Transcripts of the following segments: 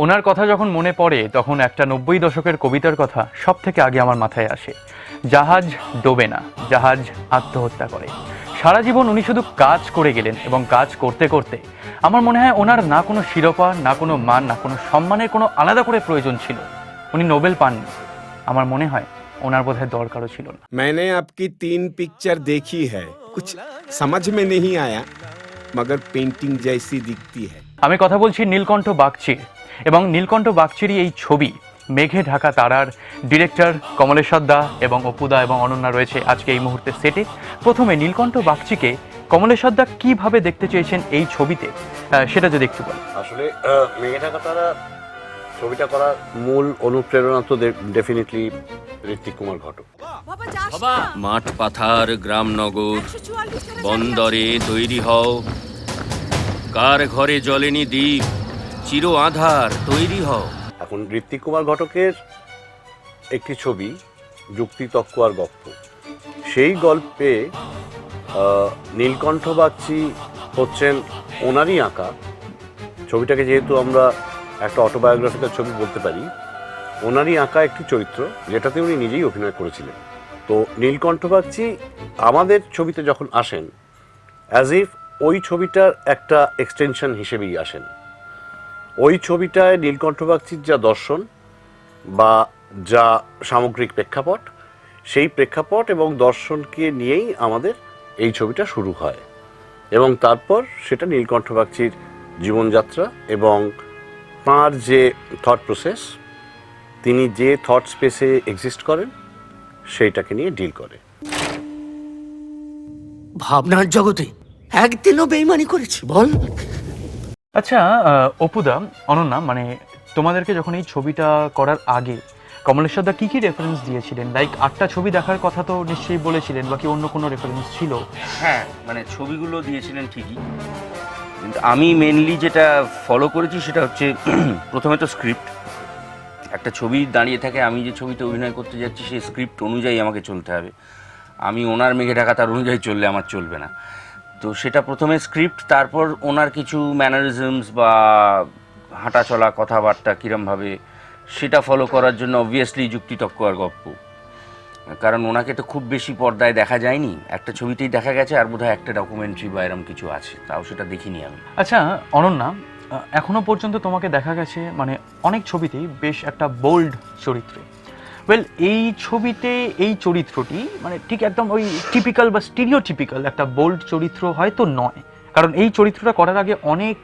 ওনার কথা যখন মনে পড়ে তখন একটা 90 দশকের কবিতার কথা সব থেকে আগে আমার মাথায় আসে। জাহাজ ডোবে না, জাহাজ আত্মহত্যা করে। সারা জীবন উনি শুধু কাজ করে গেলেন এবং কাজ করতে করতে আমার মনে হয় ওনার না কোনো শিরোপা, না কোনো মান, না কোনো সম্মানের কোনো আলাদা করে প্রয়োজন ছিল। উনি নোবেল পাননি, আমার মনে হয় ওনার বোধহয় দরকারও ছিল না। मैंने आपकी 3 पिक्चर देखी है, कुछ समझ में नहीं आया मगर पेंटिंग जैसी दिखती है। আমি কথা বলছি নীলকণ্ঠ বাগচির, এবং নীলকণ্ঠ বাগচিরই এই ছবি মেঘে ঢাকা তারার ডিরেক্টর কমলেশ্বর দা এবং অপুদা এবং অনন্যা রয়েছে আজকে এই মুহূর্তে সেটে। প্রথমে নীলকণ্ঠ বাগচিকে কমলেশ্বর দা কিভাবে দেখতে চেয়েছেন এই ছবিতে, সেটা যদি একটু বলেন। আসলে মেঘে ঢাকা তারা ছবিটা করার মূল অনুপ্রেরণা তো ডেফিনেটলি ঋত্বিক কুমার ঘটক। মাঠ পাথার গ্রাম নগর বন্দরে তৈরি হও, কার ঘরে জ্বলেনি দ্বীপ চির আধার তৈরি হও। এখন ঋত্বিক কুমার ঘটকের একটি ছবি যুক্তি তক্ক আর গপ্প, সেই গল্পে নীলকণ্ঠ বাগচি হচ্ছেন ওনারই আঁকা। ছবিটাকে যেহেতু আমরা একটা অটোবায়োগ্রাফিক্যাল ছবি বলতে পারি, ওনারই আঁকা একটি চরিত্র যেটাতে উনি নিজেই অভিনয় করেছিলেন। তো নীলকণ্ঠ বাগচি আমাদের ছবিতে যখন আসেন অ্যাজ ইফ ওই ছবিটার একটা এক্সটেনশন হিসেবেই আসেন। ওই ছবিটায় নীলকণ্ঠ বাগচির যা দর্শন বা যা সামগ্রিক প্রেক্ষাপট, সেই প্রেক্ষাপট এবং দর্শনকে নিয়েই আমাদের এই ছবিটা শুরু হয়, এবং তারপর সেটা নীলকণ্ঠ বাগচির জীবনযাত্রা এবং তাঁর যে থট প্রসেস, তিনি যে থট স্পেসে এক্সিস্ট করেন সেইটাকে নিয়ে ডিল করে। ভাবনার জগতে একদিনও বেইমানি করেছি বল? আচ্ছা অপুদা, অনন্যা, মানে তোমাদেরকে যখন এই ছবিটা করার আগে কমলেশ্বর দা কী কী রেফারেন্স দিয়েছিলেন? লাইক 8টা ছবি দেখার কথা তো নিশ্চয়ই বলেছিলেন, বাকি অন্য কোনো রেফারেন্স ছিল? হ্যাঁ, মানে ছবিগুলো দিয়েছিলেন ঠিকই, কিন্তু আমি মেনলি যেটা ফলো করেছি সেটা হচ্ছে প্রথমে তো স্ক্রিপ্ট। একটা ছবি দাঁড়িয়ে থাকে, আমি যে ছবিতে অভিনয় করতে যাচ্ছি সেই স্ক্রিপ্ট অনুযায়ী আমাকে চলতে হবে। আমি ওনার মেঘে ঢাকা তার অনুযায়ী চললে আমার চলবে না। তো সেটা প্রথমে স্ক্রিপ্ট, তারপর ওনার কিছু ম্যানারিজমস বা হাঁটা চলা কথাবার্তা কীরমভাবে, সেটা ফলো করার জন্য অবভিয়াসলি যুক্তি তক্ক আর গপ্প। কারণ ওনাকে তো খুব বেশি পর্দায় দেখা যায়নি, একটা ছবিতেই দেখা গেছে, আর বোধহয় একটা ডকুমেন্টারি বা এরম কিছু আছে, তাও সেটা দেখিনি আমি। আচ্ছা অনন্যা, এখনো পর্যন্ত তোমাকে দেখা গেছে মানে অনেক ছবিতেই বেশ একটা বোল্ড চরিত্রে। ওয়েল, এই ছবিতে এই চরিত্রটি মানে ঠিক একদম ওই টিপিক্যাল বা স্টিরিওটিপিক্যাল একটা বোল্ড চরিত্র হয়তো নয়, কারণ এই চরিত্রটা করার আগে অনেক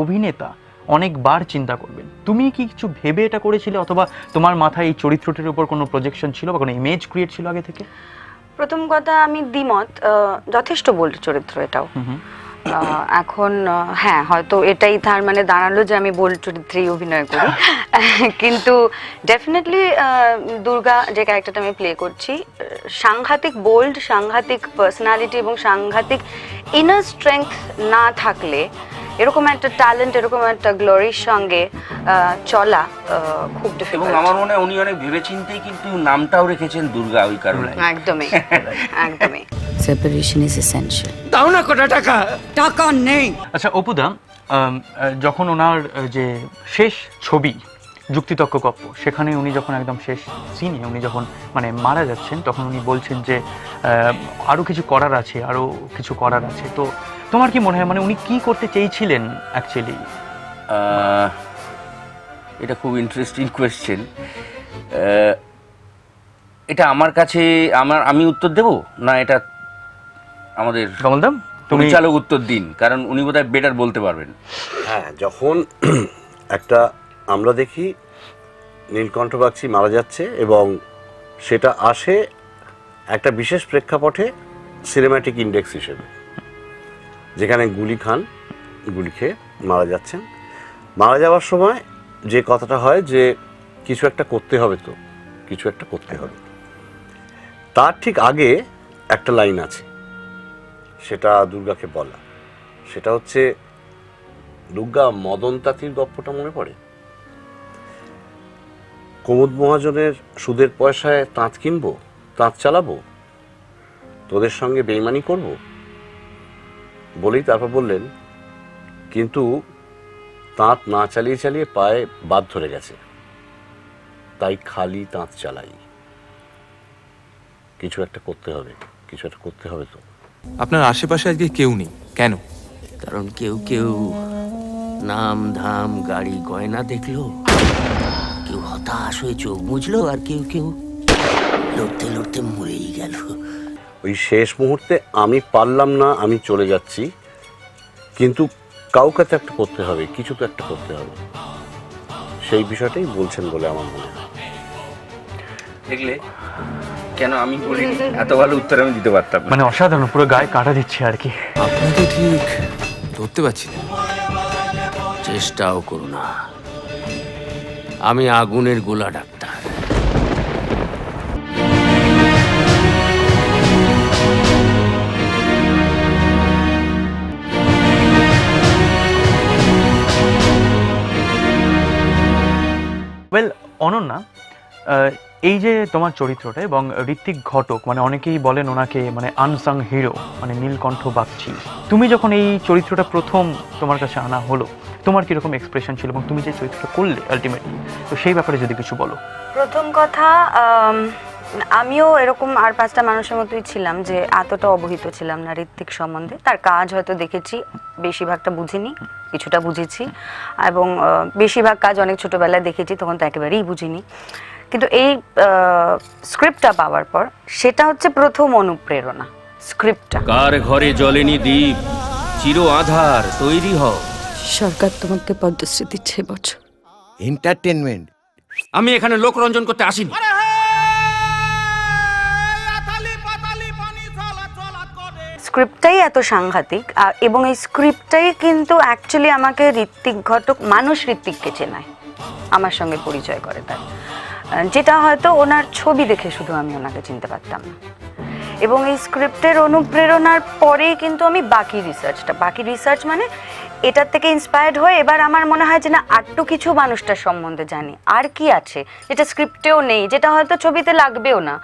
অভিনেতা অনেকবার চিন্তা করবেন। তুমি কি কিছু ভেবে এটা করেছিলে, অথবা তোমার মাথায় এই চরিত্রটির উপর কোনো প্রজেকশন ছিল বা কোনো ইমেজ ক্রিয়েট ছিল আগে থেকে? প্রথম কথা, আমি দ্বিমত, যথেষ্ট বোল্ড চরিত্র এটাও। এখন হ্যাঁ, হয়তো এটাই তার মানে দাঁড়ালো যে আমি বোল্ড চরিত্রেই অভিনয় করি, কিন্তু ডেফিনেটলি দুর্গা যে ক্যারেক্টারটা আমি প্লে করছি, সাংঘাতিক বোল্ড, সাংঘাতিক পার্সোনালিটি এবং সাংঘাতিক ইনার স্ট্রেংথ না থাকলে এরকম একটা ট্যালেন্ট, এরকম একটা গ্লোরির সঙ্গে চলা খুব ডিফিকাল্ট। এবং আমার মনে হয় উনি অনেক ভেবেচিন্তেই কিন্তু নামটাও রেখেছেন দুর্গা ওই কারণে। একদমই একদমই। Separation is essential. দাও না কোটা টাকা, টাকা নেই। আচ্ছা অপুদা, যখন ওনার যে শেষ ছবি যুক্তিতক্ক গপ্প, সেখানে উনি যখন একদম শেষ সিনে উনি যখন মানে মারা যাচ্ছেন, তখন উনি বলছেন যে আরও কিছু করার আছে, আরও কিছু করার আছে। তো তোমার কি মনে হয় মানে উনি কি করতে চেয়েছিলেন অ্যাকচুয়ালি? এটা খুব ইন্টারেস্টিং কোয়েশ্চেন। এটা আমার কাছে আমি উত্তর দেব না, এটা আমাদের কমলদা তুমি পরিচালক উত্তর দিন, কারণ উনি বোধহয় বেটার বলতে পারবেন। হ্যাঁ, যখন একটা আমরা দেখি নীলকণ্ঠ বাগচি মারা যাচ্ছে এবং সেটা আসে একটা বিশেষ প্রেক্ষাপটে সিনেম্যাটিক ইন্ডেক্স হিসেবে, যেখানে গুলি খেয়ে মারা যাচ্ছেন। মারা যাওয়ার সময় যে কথাটা হয় যে কিছু একটা করতে হবে, তো কিছু একটা করতে হবে, তার ঠিক আগে একটা লাইন আছে, সেটা দুর্গাকে বলা। সেটা হচ্ছে, দুর্গা মদন তাঁতির গল্পটা মনে পড়ে? কুমুদ মহাজনের সুদের পয়সায় তাঁত কিনবো, তাঁত চালাবো, তোদের সঙ্গে বেইমানি করব বলেই তারপর বললেন, কিন্তু তাঁত না চালিয়ে চালিয়ে পায়ে বাদ ধরে গেছে, তাই খালি তাঁত চালাই। কিছু একটা করতে হবে, কিছু একটা করতে হবে তো। আপনার আশেপাশে আজকে কেউ নেই কেন? কারণ কেউ কেউ নাম ধাম গাড়ি গয়না দেখলো, কেউ হতাশ হয়ে চোখ মুছলো, আর কেউ কেউ লড়তে লড়তে মরেই গেল। ওই শেষ মুহূর্তে আমি পারলাম না, আমি চলে যাচ্ছি, কিন্তু কাউকে তো একটা করতে হবে, কিছু তো একটা করতে হবে, সেই বিষয়টাই বলছেন বলে আমার মনে হয়। দেখলে কেন আমি বলি, এত ভালো উত্তর আমি দিতে পারতাম না। মানে অসাধারণ, পুরো গায়ে কাটা দিচ্ছে আর কি। আপনাকে ঠিক ধরতে পারছি না। চেষ্টাও করো না, আমি আগুনের গোলা ডাক্তার। ওয়েল অনন্যা, এই যে তোমার চরিত্রটা এবং ঋত্বিক ঘটক, মানে অনেকেই বলেন ওনাকে মানে আনসাং হিরো, মানে নীলকণ্ঠ বাগচি। তুমি যখন এই চরিত্রটা প্রথম তোমার কাছে আনা হলো, তোমার কীরকম এক্সপ্রেশন ছিল এবং তুমি যে চরিত্রটা করলে আলটিমেটলি, তো সেই ব্যাপারে যদি কিছু বলো। প্রথম কথা, আমিও এরকম আর 5টা মানুষের মতোই ছিলাম যে এতটা অবহিত ছিলাম না ঋত্বিক সম্বন্ধে। তার কাজ হয়তো দেখেছি, বেশিরভাগটা বুঝিনি, কিছুটা বুঝেছি, এবং বেশিরভাগ কাজ অনেক ছোটোবেলায় দেখেছি, তখন তো একেবারেই বুঝিনি। কিন্তু এই স্ক্রিপ্টটা পাওয়ার পর সেটা হচ্ছে প্রথম অনুপ্রেরণা, স্ক্রিপ্টটা। কার ঘরে জ্বলেনি দ্বীপ, চির আধার তৈরি হও। সরকার তোমাকে পদ্মশ্রী দিচ্ছে এবছর। एंटरटेनमेंट। আমি এখানে লোকরঞ্জন করতে আসিনি। স্ক্রিপ্টটাই এত সাংঘাতিক, এবং এই স্ক্রিপ্টটাই কিন্তু অ্যাকচুয়ালি আমাকে ঋত্বিক ঘটক, মানুষ ঋত্বিককে চেনায়, আমার সঙ্গে পরিচয় করে তার, যেটা হয়তো ওনার ছবি দেখে শুধু আমি ওনাকে চিনতে পারতাম না। এবং এই স্ক্রিপ্টের অনুপ্রেরণার পরেই কিন্তু আমি বাকি রিসার্চ মানে এটার থেকে ইন্সপায়ার্ড হয়ে এবার আমার মনে হয় যে না, আরটু কিছু মানুষটার সম্বন্ধে জানি, আর কি আছে যেটা স্ক্রিপ্টেও নেই, যেটা হয়তো ছবিতে লাগবেও না,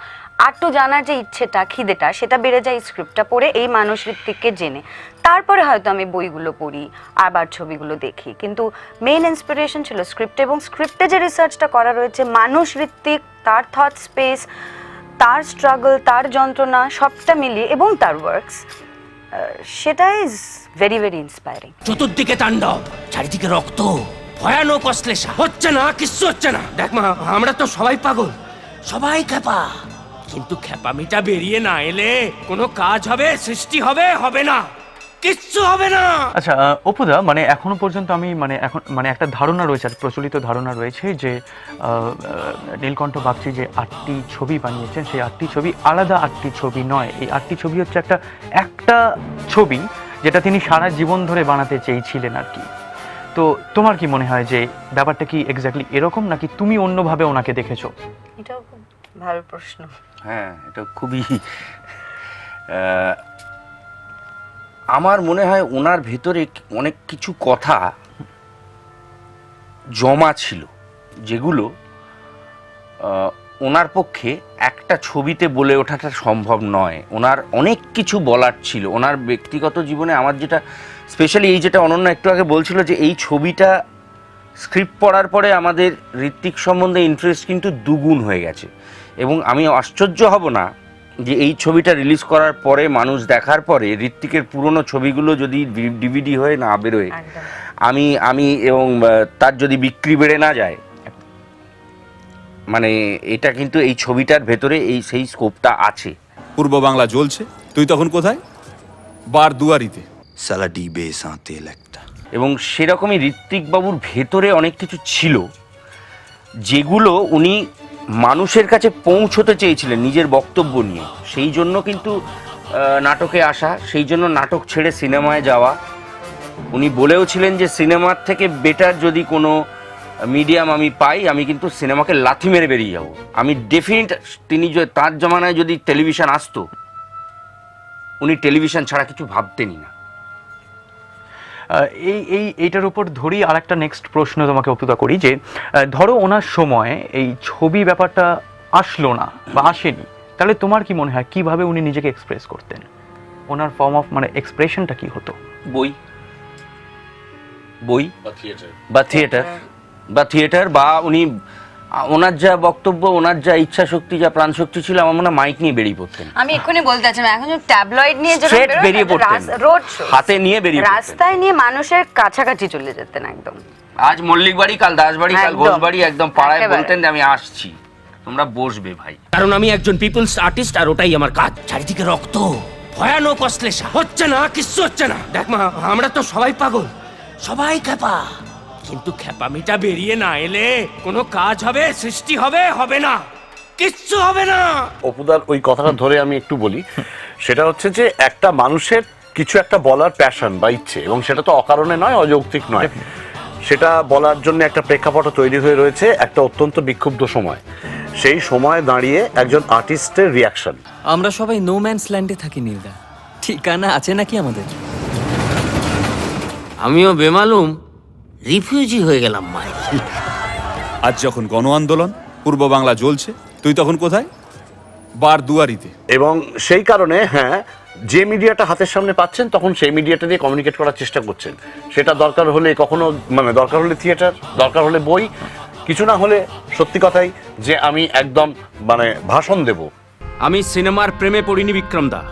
আরটু জানার যে ইচ্ছেটা, খিদেটা, সেটা বেড়ে যায় স্ক্রিপ্টটা পড়ে, এই মানুষ ঋত্বিককে জেনে। তারপরে হয়তো আমি বইগুলো পড়ি, আবার ছবিগুলো দেখি, কিন্তু মেইন ইন্সপিরেশন ছিল স্ক্রিপ্ট। এবং স্ক্রিপ্টে যে রিসার্চটা করা রয়েছে, মানুষ ঋত্বিক, তার থট স্পেস, তার স্ট্রাগল, তার যন্ত্রণা, সবটা মিলিয়ে, এবং তার ওয়ার্কস, সেটা ইজ ভেরি ভেরি ইন্সপায়ারিং। চতুর্দিকে তাণ্ডব, চারিদিকে রক্ত, ভয়ানক অশ্লেষা, হচ্ছে না, কিচ্ছু হচ্ছে না। দেখ মা, আমরা তো সবাই পাগল, সবাই খেপা, কিন্তু খেপামিটা বেরিয়ে না এলে কোনো কাজ হবে, সৃষ্টি হবে, হবে না, কিচ্ছু হবে না। আচ্ছা অপুদা, মানে এখনো পর্যন্ত আমি মানে একটা ধারণা রয়েছে, প্রচলিত ধারণা রয়েছে যে নীলকণ্ঠ বাগচি যে 8টি ছবি বানিয়েছেন, সেই 8টি ছবি আলাদা 8টি ছবি নয়। এই 8টি ছবি হচ্ছে একটা ছবি যেটা তিনি সারা জীবন ধরে বানাতে চেয়েছিলেন আর কি। তো তোমার কি মনে হয় যে ব্যাপারটা কি এক্স্যাক্টলি এরকম, নাকি তুমি অন্যভাবে ওনাকে দেখেছো? এটাও খুব ভালো প্রশ্ন। হ্যাঁ, এটা খুবই আমার মনে হয় ওনার ভেতরে অনেক কিছু কথা জমা ছিল, যেগুলো ওনার পক্ষে একটা ছবিতে বলে ওঠাটা সম্ভব নয়। ওনার অনেক কিছু বলার ছিল ওনার ব্যক্তিগত জীবনে। আমার যেটা স্পেশালি এই যেটা অনন্য একটু আগে বলছিল, যে এই ছবিটা স্ক্রিপ্ট পড়ার পরে আমাদের ঋত্বিক সম্বন্ধে ইন্টারেস্ট কিন্তু দুগুণ হয়ে গেছে। এবং আমি আশ্চর্য হব না যে এই ছবিটা রিলিজ করার পরে, মানুষ দেখার পরে, ঋত্বিকের পুরনো ছবিগুলো যদি ডিভিডি হয়ে না বেরোয়, আমি এবং তার যদি বিক্রি বেড়ে না যায়, মানে এটা কিন্তু এই ছবিটার ভেতরে সেই স্কোপটা আছে। পূর্ব বাংলা জ্বলছে, তুই তখন কোথায়? বার দুয়ারিতে। সালা ডিবে সাঁতে একটা। এবং সেরকমই ঋত্বিক বাবুর ভেতরে অনেক কিছু ছিল যেগুলো উনি মানুষের কাছে পৌঁছতে চেয়েছিলেন নিজের বক্তব্য নিয়ে। সেই জন্য কিন্তু নাটকে আসা, সেই জন্য নাটক ছেড়ে সিনেমায় যাওয়া। উনি বলেও ছিলেন যে সিনেমার থেকে বেটার যদি কোনো মিডিয়াম আমি পাই, আমি কিন্তু সিনেমাকে লাথি মেরে বেরিয়ে যাব। আমি ডেফিনিট, তিনি তার জমানায় যদি টেলিভিশন আসতো, উনি টেলিভিশন ছাড়া কিছু ভাবতেনই না। এইটার উপর ধরেই আর একটা নেক্সট প্রশ্ন তোমাকে অপুদা করি, যে ধরো ওনার সময় এই ছবি ব্যাপারটা আসলো না বা আসেনি, তাহলে তোমার কি মনে হয় কিভাবে উনি নিজেকে এক্সপ্রেস করতেন? ওনার ফর্ম অফ মানে এক্সপ্রেশনটা কি হতো? বই, বই বা থিয়েটার। বা থিয়েটার বা উনি ওনার যা বক্তব্য, ওনার যা ইচ্ছা শক্তি, যা প্রাণ শক্তি ছিল, আমার মনে হয় মাইক নিয়ে বেরিয়ে পড়তেন, আমি এক্ষুনি বলতে চাচ্ছিলাম, এখন যে ট্যাবলয়েড নিয়ে যেরকম Straight বেরোয়, বেরিয়ে পড়তেন, রোড শো হাতে নিয়ে বেরিয়ে পড়তেন। রাস্তায় নিয়ে মানুষের কাছাকাছি চলে যেতেন একদম। আজ মল্লিক বাড়ি, কাল দাসবাড়ি, কাল একদম। ঘোষবাড়ি, একদম পাড়ায় একেবারে। বলতেন যে আমি আসছি, তোমরা বসবে ভাই। কারণ আমি একজন পিপলস আর্টিস্ট, আর ওটাই আমার কাজ। চারিদিকে রক্ত, ভয়ানক অশ্লেষা, হচ্ছে না, কিচ্ছু হচ্ছে না। দেখ মা, আমরা তো সবাই পাগল, সবাই খেপা, কিন্তু খেপামিটা বেরিয়ে না এলে কোনো কাজ হবে, সৃষ্টি হবে, হবে না, কিচ্ছু হবে না। অপুদার ওই কথাটা ধরে আমি একটু বলি, সেটা হচ্ছে যে একটা মানুষের কিছু একটা বলার প্যাশন বা ইচ্ছে, এবং সেটা তো অকারণে নয়, অযৌক্তিক নয়, সেটা বলার জন্য একটা প্রেক্ষাপট তৈরি হয়ে রয়েছে একটা অত্যন্ত বিক্ষুব্ধ সময়। সেই সময় দাঁড়িয়ে একজন আর্টিস্টের রিয়াকশন। আমরা সবাই নো ম্যানস ল্যান্ডে থাকি নীলদা, ঠিকানা আছে নাকি আমাদের? আমিও বেমালুম রিফিউজি হয়ে গেলাম মায়ের। আজ যখন গণ আন্দোলন, পূর্ব বাংলা জ্বলছে, তুই তখন কোথায়? বার দুয়ারিতে। এবং সেই কারণে হ্যাঁ, যে মিডিয়াটা হাতের সামনে পাচ্ছেন তখন সেই মিডিয়াটা দিয়ে কমিউনিকেট করার চেষ্টা করছেন। সেটা দরকার হলে কখনো মানে দরকার হলে থিয়েটার, দরকার হলে বই, কিছু না হলে সত্যি কথাই যে আমি একদম মানে ভাষণ দেব। আমি সিনেমার প্রেমে পড়িনি বিক্রম দা,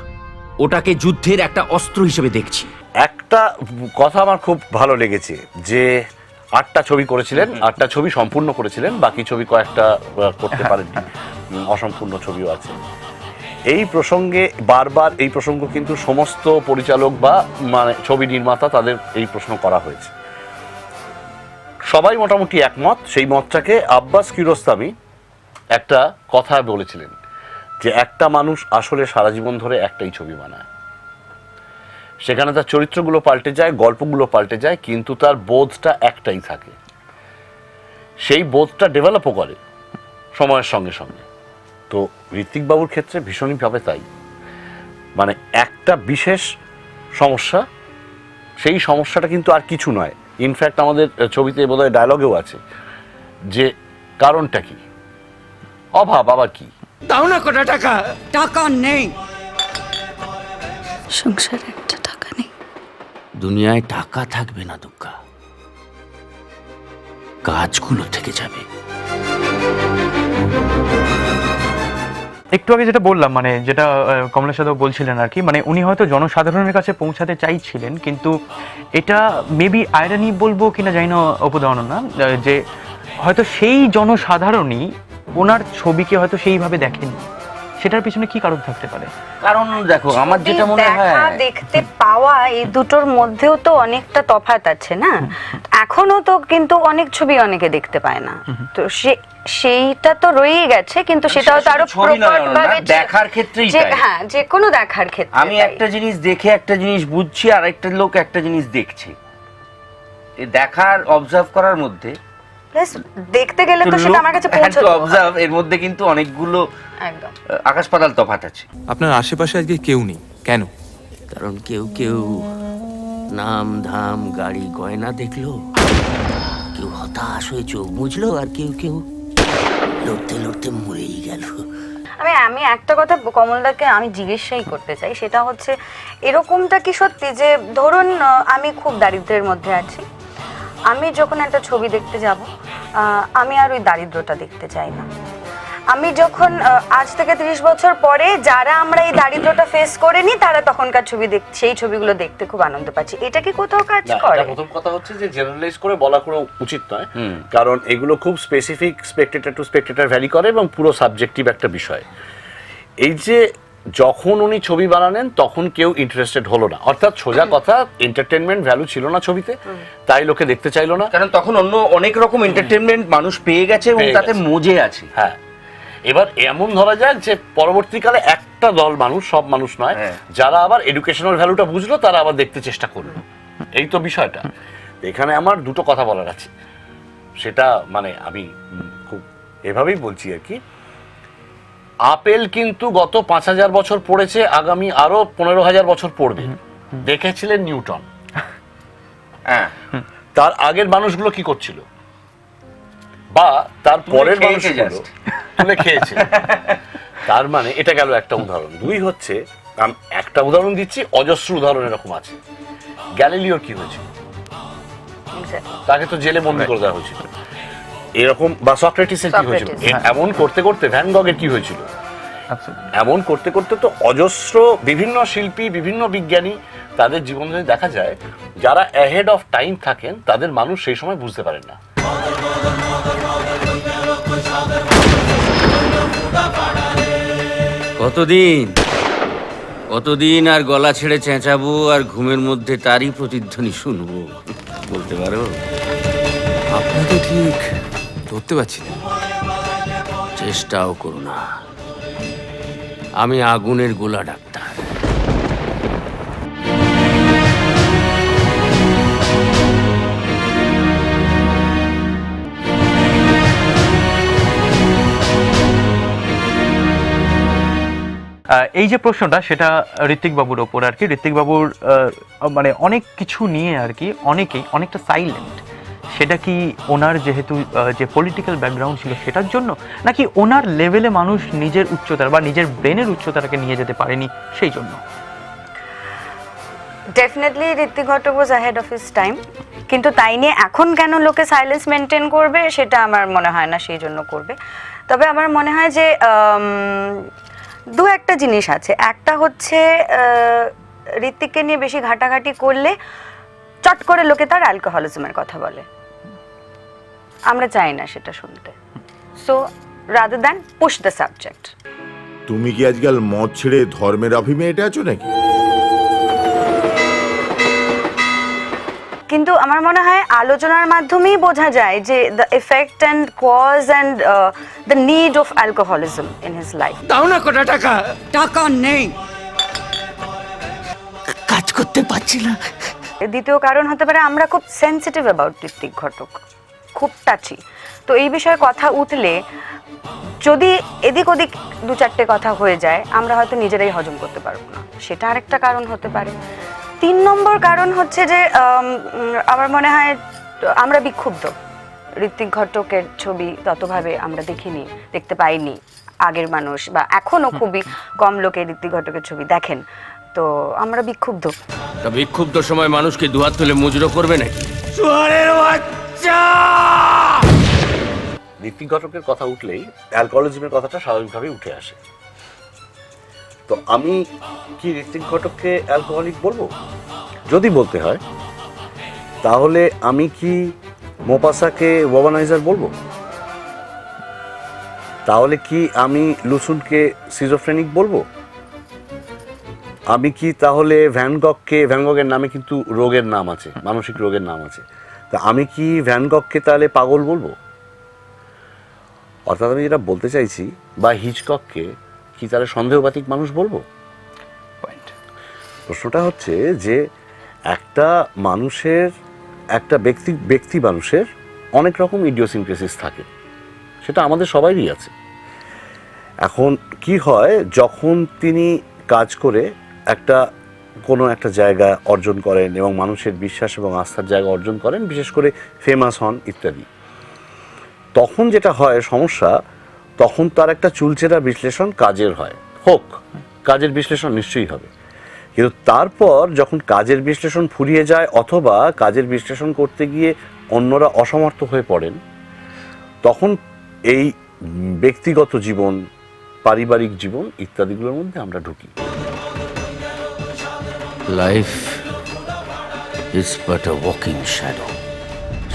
ওটাকে যুদ্ধের একটা অস্ত্র হিসেবে দেখছি। একটা কথা আমার খুব ভালো লেগেছে যে 8টা ছবি করেছিলেন, 8টা ছবি সম্পূর্ণ করেছিলেন, বাকি ছবি কয়েকটা করতে পারেননি, অসম্পূর্ণ ছবিও আছে। এই প্রসঙ্গে বারবার এই প্রসঙ্গ কিন্তু সমস্ত পরিচালক বা মানে ছবি নির্মাতা তাদের এই প্রশ্ন করা হয়েছে, সবাই মোটামুটি একমত। সেই মতটাকে আব্বাস কিরোস্তামি একটা কথা বলেছিলেন যে একটা মানুষ আসলে সারা জীবন ধরে একটাই ছবি বানায়, সেখানে তার চরিত্রগুলো পাল্টে যায়, গল্পগুলো পাল্টে যায়, কিন্তু তার বোধটা একটাই থাকে। সেই বোধটা ডেভেলপও করে সময়ের সঙ্গে সঙ্গে। তো ঋত্বিক বাবুর ক্ষেত্রে ভীষণভাবে তাই, মানে একটা বিশেষ সমস্যা, সেই সমস্যাটা কিন্তু আর কিছু নয়। ইনফ্যাক্ট আমাদের ছবিতে বোধহয় ডায়লগেও আছে যে কারণটা কি, অভাব, আবার কি, দাও না কটা টাকা। টাকা নেই, সংসারে একটা টাকা নেই। দুনিয়ায় টাকা থাকবে না দুঃখা, কাজগুলো থেকে যাবে। একটু আগে যেটা বললাম, মানে যেটা কমলেশ যাদব বলছিলেন আর কি, মানে উনি হয়তো জনসাধারণের কাছে পৌঁছাতে চাইছিলেন, কিন্তু এটা মেবি আয়রানি বলবো কিনা জানি না অপদান না, যে হয়তো সেই জনসাধারণই ওনার ছবিকে হয়তো সেইভাবে দেখেনি। সেটার পিছনে কি কারণ থাকতে পারে? কারণ দেখো, আমার যেটা মনে হয়, দেখা, দেখতে পাওয়া, এই দুটোর মধ্যেও তো অনেকটা তফাৎ আছে না। এখনো তো কিন্তু অনেক ছবি অনেকে দেখতে পায় না, তো সেইটা তো রয়েই গেছে, কিন্তু সেটা হয়তো আরো ছবি নয়, প্রকট ভাবে দেখার ক্ষেত্রেই তাই। হ্যাঁ, যে কোনো দেখার ক্ষেত্রে আমি একটা জিনিস দেখে একটা জিনিস বুঝছি, আর একটা লোক একটা জিনিস দেখছে, এই দেখার অবজার্ভ করার মধ্যে দেখতে গেলে তো সেটা আমার কাছে পৌঁছাতে অবজার্ভ, এর মধ্যে কিন্তু অনেকগুলো একদম আকাশ পাতাল তফাৎ আছে। আপনার আশেপাশে আজকে কেউ নেই কেন? কারণ কেউ কেউ নাম ধাম গাড়ি গয়না দেখলো, কেউ হতাশ হয়ে চোখ বুঝলো, আর কেউ কেউ লড়তে লড়তে মরেই গেল। আমি একটা কথা কমলদাকে আমি জিজ্ঞেসাই করতে চাই, সেটা হচ্ছে এরকমটা কি সত্যি যে ধরুন আমি খুব দারিদ্র্যের মধ্যে আছি, আমি যখন একটা ছবি দেখতে যাব আমি আর ওই দারিদ্রটা দেখতে চাই না। আমি যখন আজ থেকে 30 বছর পরে যারা আমরা এই দারিদ্রটা ফেস করিনি, তারা তখনকার ছবি সেই ছবিগুলো দেখতে খুব আনন্দ পাচ্ছি, এটা কি কোথাও কাজ করে? প্রথম কথা হচ্ছে যে জেনারেলাইজ করে বলা কোনো উচিত নয়, কারণ এগুলো খুব specific, spectator to spectator vary করে এবং পুরো সাবজেক্টিভ একটা বিষয়। এই যে যখন উনি ছবি বানালেন তখন কেউ ইন্টারেস্টেড হলো না, অর্থাৎ সোজা কথা এন্টারটেনমেন্ট ভ্যালু ছিল না ছবিতে, তাই লোকে দেখতে চাইলো না, কারণ তখন অন্য অনেক রকম এন্টারটেনমেন্ট মানুষ পেয়ে গেছে এবং তাতে মজে আছে। হ্যাঁ, এবার এমন ধরা যাক যে পরবর্তীকালে একটা দল মানুষ, সব মানুষ নয়, যারা আবার এডুকেশনাল ভ্যালুটা বুঝলো, তারা আবার দেখতে চেষ্টা করলো, এই তো বিষয়টা। এখানে আমার দুটো কথা বলার আছে, সেটা মানে আমি খুব এভাবেই বলছি আর কি। আপেল কিন্তু গত 5000 বছর পড়েছে, আগামী আরো 15000 বছর পড়বে, দেখেছিলেন নিউটন। হ্যাঁ, তার আগের মানুষগুলো কি করছিল, বা তার পরের মানুষগুলো তুলে খেয়েছে। তার মানে এটা গেল একটা উদাহরণ। দুই হচ্ছে, আমি একটা উদাহরণ দিচ্ছি, অজস্র উদাহরণ এরকম আছে। গ্যালিলিওর কি হয়েছিল? হয়েছে। তাকে তো জেলে বন্দি করে দেওয়া হয়েছিল এরকম। বা সক্রেটিসের কি হয়েছিল, সক্রেটিস। এমন করতে করতে ভ্যান গগের কি হয়েছিল, এমন করতে করতে তো অজস্র বিভিন্ন শিল্পী, বিভিন্ন বিজ্ঞানী, তাদের জীবন যদি দেখা যায়, যারা অ্যাহেড অফ টাইম থাকেন তাদের মানুষ সেই সময় বুঝতে পারেন না। কতদিন আর গলা ছেড়ে চেঁচাবো আর ঘুমের মধ্যে তারই প্রতিধ্বনি শুনবো, বলতে পারো? আপনাকে ঠিক ধরতে পারছি না। চেষ্টাও করো না, আমি আগুনের গোলা ডাক্তার। এই যে প্রশ্নটা, সেটা ঋত্বিক বাবুর ওপর আর কি। ঋত্বিক বাবুর মানে অনেক কিছু নিয়ে আর কি অনেকটা সাইলেন্ট। সেটা কি ওনার যেহেতু যে পলিটিক্যাল ব্যাকগ্রাউন্ড ছিল সেটার জন্য, নাকি ওনার লেভেলে মানুষ নিজের উচ্চতার বা নিজের ব্রেনের উচ্চতাটাকে নিয়ে যেতে পারেনি সেই জন্য? Definitely Ritwik Ghatak was ahead of his time, কিন্তু তাই নিয়ে এখন কেন লোকে সাইলেন্স মেনটেন করবে সেটা আমার মনে হয় না সেই জন্য করবে। তবে আমার মনে হয় যে দু একটা জিনিস আছে। একটা হচ্ছে ঋত্বিককে নিয়ে বেশি ঘাটাঘাটি করলে চট করে লোকে তার অ্যালকোহলিজমের কথা বলে, আমরা চাই না সেটা শুনতে। So rather than push the subject. তুমি কি আজকাল মদ ছেড়ে ধর্মের অভিমে এটা আছো নাকি? কিন্তু আমার মনে হয় আলোচনার মাধ্যমেই বোঝা যায় যে the effect and cause and the need of alcoholism in his life. দাও না কটা টাকা। টাকা নেই। কাজ করতে পারছি না। দ্বিতীয় কারণ হতে পারে আমরা খুব সেন্সিটিভ অ্যাবাউট ঋত্বিক ঘটক, খুব টাচি। তো এই বিষয়ে কথা উঠলে যদি এদিক ওদিক দু চারটে কথা হয়ে যায়, আমরা হয়তো নিজেরাই হজম করতে পারবো না, সেটা আরেকটা কারণ হতে পারে। 3 নম্বর কারণ হচ্ছে যে আমার মনে হয় আমরা বিক্ষুব্ধ। ঋত্বিক ঘটকের ছবি ততভাবে আমরা দেখতে পাইনি আগের মানুষ, বা এখনো খুবই কম লোকে ঋত্বিক ঘটকের ছবি দেখেন। তো আমরা বিক্ষুব্ধ। তা বিক্ষুব্ধ সময় মানুষকে দুহাত তুলে মুজরো করবে নাকি? ঋত্বিক ঘটকের কথা উঠলেই অ্যালকোহলিজমের কথাটা স্বাভাবিকভাবেই উঠে আসে। তো আমি কি ঋত্বিক ঘটককে অ্যালকোহলিক বলবো? যদি বলতে হয় তাহলে আমি কি মোপাসাকে ওয়াবানাইজার বলবো? তাহলে কি আমি লুসুনকে সিজোফ্রেনিক বলবো? আমি কি তাহলে ভ্যান গগের নামে কিন্তু রোগের নাম আছে, মানসিক রোগের নাম আছে, তা আমি কি ভ্যান গগকে তাহলে পাগল বলবো? অর্থাৎ আমি যেটা বলতে চাইছি, বা হিচকককে কি তাহলে সন্দেহবাতিক মানুষ বলবো? প্রশ্নটা হচ্ছে যে একটা মানুষের, একটা ব্যক্তি মানুষের অনেক রকম ইডিওসিনক্রেসিস থাকে, সেটা আমাদের সবারই আছে। এখন কি হয়, যখন তিনি কাজ করে কোনো একটা জায়গা অর্জন করেন এবং মানুষের বিশ্বাস এবং আস্থার জায়গা অর্জন করেন, বিশেষ করে ফেমাস হন ইত্যাদি, তখন যেটা হয় সমস্যা, তখন তার একটা চুলচেরা বিশ্লেষণ কাজের হয়, কাজের বিশ্লেষণ নিশ্চয়ই হবে। কিন্তু তারপর যখন কাজের বিশ্লেষণ ফুরিয়ে যায় অথবা কাজের বিশ্লেষণ করতে গিয়ে অন্যরা অসমর্থ হয়ে পড়েন, তখন এই ব্যক্তিগত জীবন, পারিবারিক জীবন ইত্যাদিগুলোর মধ্যে আমরা ঢুকি। Life is but a walking shadow.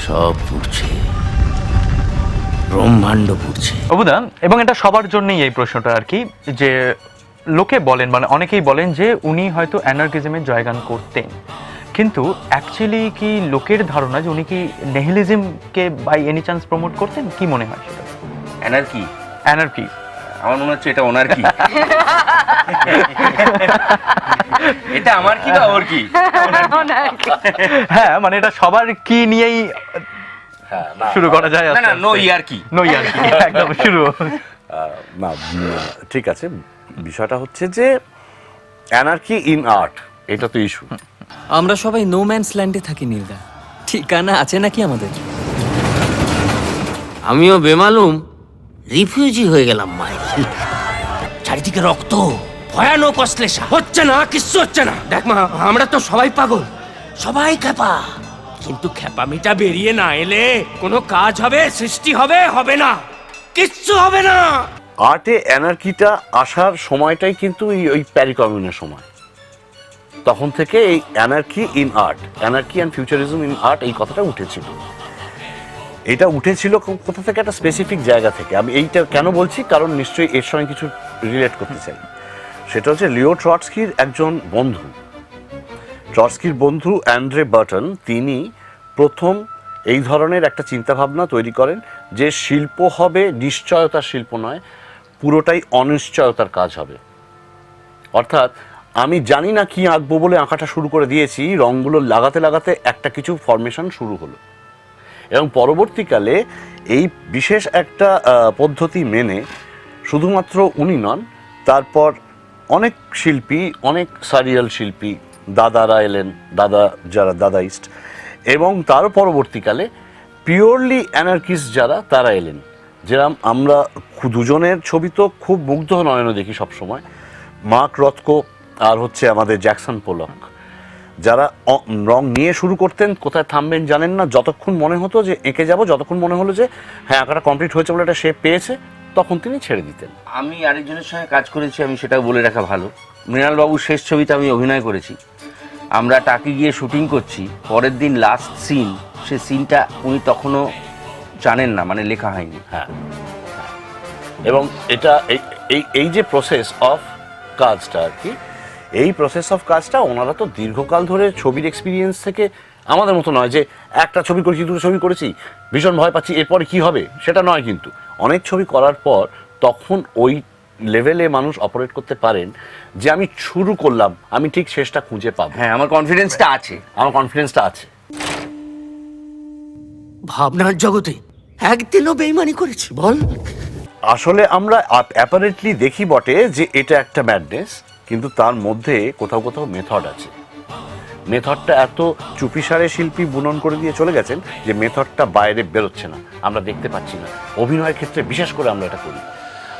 সব পুড়ছে, ব্রহ্মাণ্ড পুড়ছে। অবুদা, এবং এটা সবার জন্যই এই প্রশ্নটা আর কি, যে লোকে বলেন, মানে অনেকেই বলেন যে উনি হয়তো অ্যানার্কিজমের জয়গান করতেন, কিন্তু অ্যাকচুয়ালি কি লোকের ধারণা যে উনি কি নেহিলিজমকে বাই এনি চান্স প্রমোট করতেন? কি মনে হয় সেটা? অ্যানার্কি? আমার মনে হচ্ছে এটা ওনার কি। এটা আমার কি বা ওর কি? হ্যাঁ, মানে এটা সবার কি নিয়েই শুরু করা যায়। না, নো ইয়ার্কি, একদম শুরু। না, ঠিক আছে, বিষয়টা হচ্ছে যে অ্যানার্কি ইন আর্ট, এটা তো ইস্যু। আমরা সবাই নো ম্যানস ল্যান্ডে থাকি নীলদা, ঠিকানা আছে নাকি আমাদের? আমিও বেমালুম রিফিউজি হয়ে গেলাম মায়ের। চারিদিকে রক্ত, ভয়ানক অশ্লেষা, হচ্ছে না, কিচ্ছু হচ্ছে না। দেখ মা, আমরা তো সবাই পাগল, সবাই ক্যাপা, কিন্তু খ্যাপামিটা বেরিয়ে না এলে কোনো কাজ হবে, সৃষ্টি হবে, হবে না, কিচ্ছু হবে না। আর্টে অ্যানার্কিটা আসার সময়টাই কিন্তু ওই প্যারিকমিউনের সময়। তখন থেকে এই anarchy in art, anarchy and futurism in art, এই কথাটা উঠেছিল। এটা উঠেছিল কোথা থেকে? একটা স্পেসিফিক জায়গা থেকে। আমি এইটা কেন বলছি, কারণ নিশ্চয়ই এর সঙ্গে কিছু রিলেট করতে চাই। সেটা হচ্ছে লিও ট্রটস্কির একজন বন্ধু, ট্রটস্কির বন্ধু অ্যান্ড্রে বার্টন, তিনি প্রথম এই ধরনের একটা চিন্তাভাবনা তৈরি করেন যে শিল্প হবে নিশ্চয়তার শিল্প নয়, পুরোটাই অনিশ্চয়তার কাজ হবে। অর্থাৎ আমি জানি না কি আঁকবো বলে আঁকাটা শুরু করে দিয়েছি, রঙগুলো লাগাতে লাগাতে একটা কিছু ফরমেশন শুরু হলো, এবং পরবর্তীকালে এই বিশেষ একটা পদ্ধতি মেনে শুধুমাত্র উনি নন, তারপর অনেক শিল্পী, অনেক সারিয়াল শিল্পী, দাদারা এলেন, যারা দাদাইস্ট, এবং তার পরবর্তীকালে পিওরলি অ্যানার্কিস্ট যারা, তারা এলেন। যেরকম আমরা দুজনের ছবি তো খুব মুগ্ধ নয়নে দেখি সবসময়, মার্ক রথকো আর হচ্ছে আমাদের জ্যাকসন পোলক, যারা রং নিয়ে শুরু করতেন, কোথায় থামবেন জানেন না, যতক্ষণ মনে হতো যে এঁকে যাব, যতক্ষণ মনে হলো যে হ্যাঁ আঁকাটা কমপ্লিট হয়েছে বলে একটা শেপ পেয়েছে, তখন তিনি ছেড়ে দিতেন। আমি আরেকজনের সঙ্গে কাজ করেছি, আমি সেটাও বলে রাখা ভালো। মৃণালবাবুর শেষ ছবিতে আমি অভিনয় করেছি। আমরা টাকি গিয়ে শুটিং করছি, পরের দিন লাস্ট সিন, সে সিনটা উনি তখনও জানেন না, মানে লেখা হয়নি। হ্যাঁ, এবং এটা এই যে প্রসেস অফ কাজটা আর কি, এই প্রসেস অফ কাজটা ওনারা তো দীর্ঘকাল ধরে ছবির এক্সপিরিয়েন্স থেকে, আমাদের মতো নয় যে একটা ছবি করেছি, দুটো ছবি করেছি, ভীষণ ভয় পাচ্ছি এরপরে কি হবে, সেটা নয়। কিন্তু অনেক ছবি করার পর তখন ওই লেভেলে মানুষ অপারেট করতে পারেন যে আমি শুরু করলাম, আমি ঠিক শেষটা খুঁজে পাবো। হ্যাঁ, আমার কনফিডেন্সটা আছে, আমার কনফিডেন্সটা আছে। ভাবনার জগতে একদিনও বেইমানি করেছি বল? আসলে আমরা অ্যাপারেন্টলি দেখি বটে যে এটা একটা ম্যাডনেস, কিন্তু তার মধ্যে কোথাও কোথাও মেথড আছে। মেথডটা এত চুপিসারে শিল্পী বুনন করে দিয়ে চলে গেছেন যে মেথডটা বাইরে বেরোচ্ছে না, আমরা দেখতে পাচ্ছি না। অভিনয়ের ক্ষেত্রে বিশেষ করে আমরা এটা করি,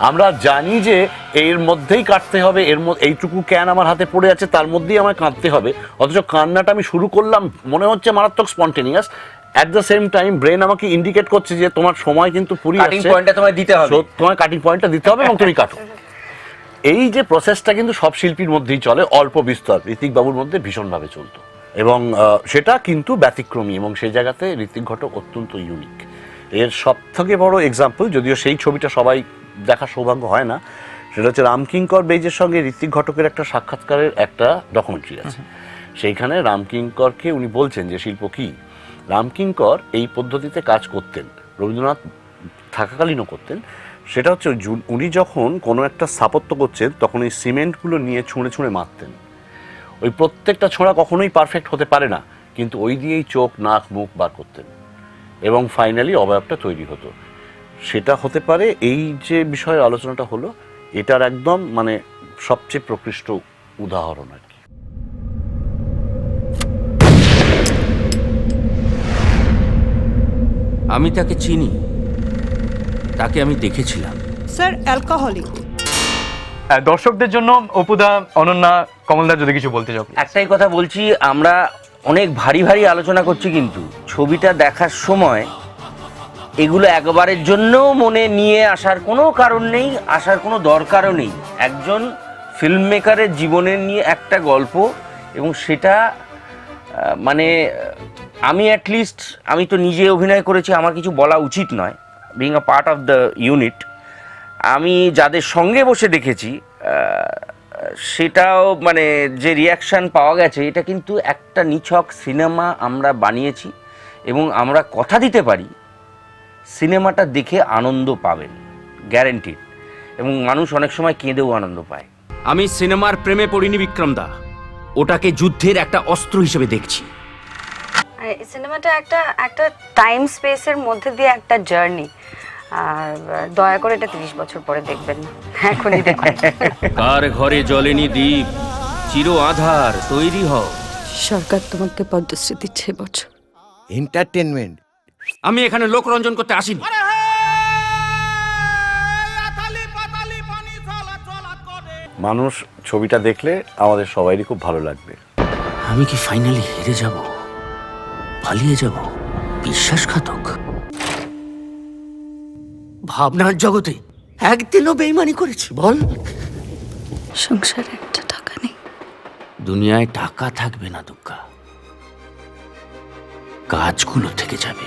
আমরা জানি যে এর মধ্যেই কাটতে হবে, এর মধ্যে এইটুকু ক্যান আমার হাতে পড়ে আছে, তার মধ্যেই আমায় কাঁদতে হবে, অথচ কান্নাটা আমি শুরু করলাম মনে হচ্ছে মারাত্মক spontaneous. At the same time brain আমাকে ইন্ডিকেট করছে যে তোমার সময় কিন্তু ফুরিয়ে কাটিং আসছে, পয়েন্টটা তোমায় দিতে হবে, তোমার কাটিং পয়েন্টটা দিতে হবে এবং তুমি কাটো। এই যে প্রসেসটা কিন্তু সব শিল্পীর মধ্যেই চলে, অল্প বিস্তর। ঋত্বিক বাবুর মধ্যে ভীষণভাবে চলতো, এবং সেটা কিন্তু ব্যতিক্রমী, এবং সেই জায়গাতে ঋত্বিক ঘটক অত্যন্ত ইউনিক। এর সব থেকে বড় এক্সাম্পল, যদিও সেই ছবিটা সবাই দেখার সৌভাগ্য হয় না, সেটা হচ্ছে রামকিঙ্কর বেইজের সঙ্গে ঋত্বিক ঘটকের একটা সাক্ষাৎকারের একটা ডকুমেন্টারি আছে। সেইখানে রামকিঙ্করকে উনি বলছেন যে শিল্প কী। রামকিঙ্কর এই পদ্ধতিতে কাজ করতেন, রবীন্দ্রনাথ থাকাকালীনও করতেন। সেটা হচ্ছে উনি যখন কোনো একটা স্থাপত্য করছেন, তখন এই সিমেন্টগুলো নিয়ে ছুঁড়ে ছুঁড়ে মারতেন। ওই প্রত্যেকটা ছোঁড়া কখনোই পারফেক্ট হতে পারে না, কিন্তু ওই দিয়েই চোখ, নাক, মুখ বার করতেন, এবং ফাইনালি অবয়বটা তৈরি হতো। সেটা হতে পারে এই যে বিষয়ে আলোচনাটা হলো, এটার একদম মানে সবচেয়ে প্রকৃষ্ট উদাহরণ আর কি। আমি তাকে চিনি, তাকে আমি দেখেছিলাম। Sir alcoholic. দর্শকদের জন্য অপুদা, অনন্যা, কমলদা যদি কিছু বলতে চাও। একটাই কথা বলছি, আমরা অনেক ভারী ভারী আলোচনা করছি, কিন্তু ছবিটা দেখার সময় এগুলো একবারের জন্যও মনে নিয়ে আসার কোনো কারণ নেই, আসার কোনো দরকারও নেই। একজন ফিল্ম মেকারের জীবনের নিয়ে একটা গল্প, এবং সেটা মানে আমি অ্যাটলিস্ট, আমি তো নিজে অভিনয় করেছি, আমার কিছু বলা উচিত নয়, being a part of the unit. আমি যাদের সঙ্গে বসে দেখেছি, সেটাও মানে যে রিয়াকশান পাওয়া গেছে, এটা কিন্তু একটা নিছক সিনেমা আমরা বানিয়েছি, এবং আমরা কথা দিতে পারি সিনেমাটা দেখে আনন্দ পাবেন, গ্যারেন্টিড। এবং মানুষ অনেক সময় কেঁদেও আনন্দ পায়। আমি সিনেমার প্রেমে পড়িনি বিক্রম দা, ওটাকে যুদ্ধের একটা অস্ত্র হিসেবে দেখছি। সিনেমাটা একটা টাইম স্পেসের মধ্যে দিয়ে একটা জার্নি, আর দয়া করে এটা 30 বছর পরে দেখবেন না, এখনই দেখুন। কার ঘরে জ্বলেনি দ্বীপ, চির আধার তৈরি হও। সরকার তোমাকে পদ্মশ্রী দিচ্ছে এবছর। एंटरटेनमेंट। আমি এখানে লোকরঞ্জন করতে আসিনি। মানুষ ছবিটা দেখলে আমাদের সবাইরই খুব ভালো লাগবে। আমি কি ফাইনালি হেরে যাব? পালিয়ে যাব? বিশ্বাসঘাতক? ভাবনার জগতে একদিনও বেইমানি করেছি বল? সংসারে একটা টাকা নেই। দুনিয়ায় টাকা থাকবে না দুর্গা, কাজগুলো থেকে যাবে।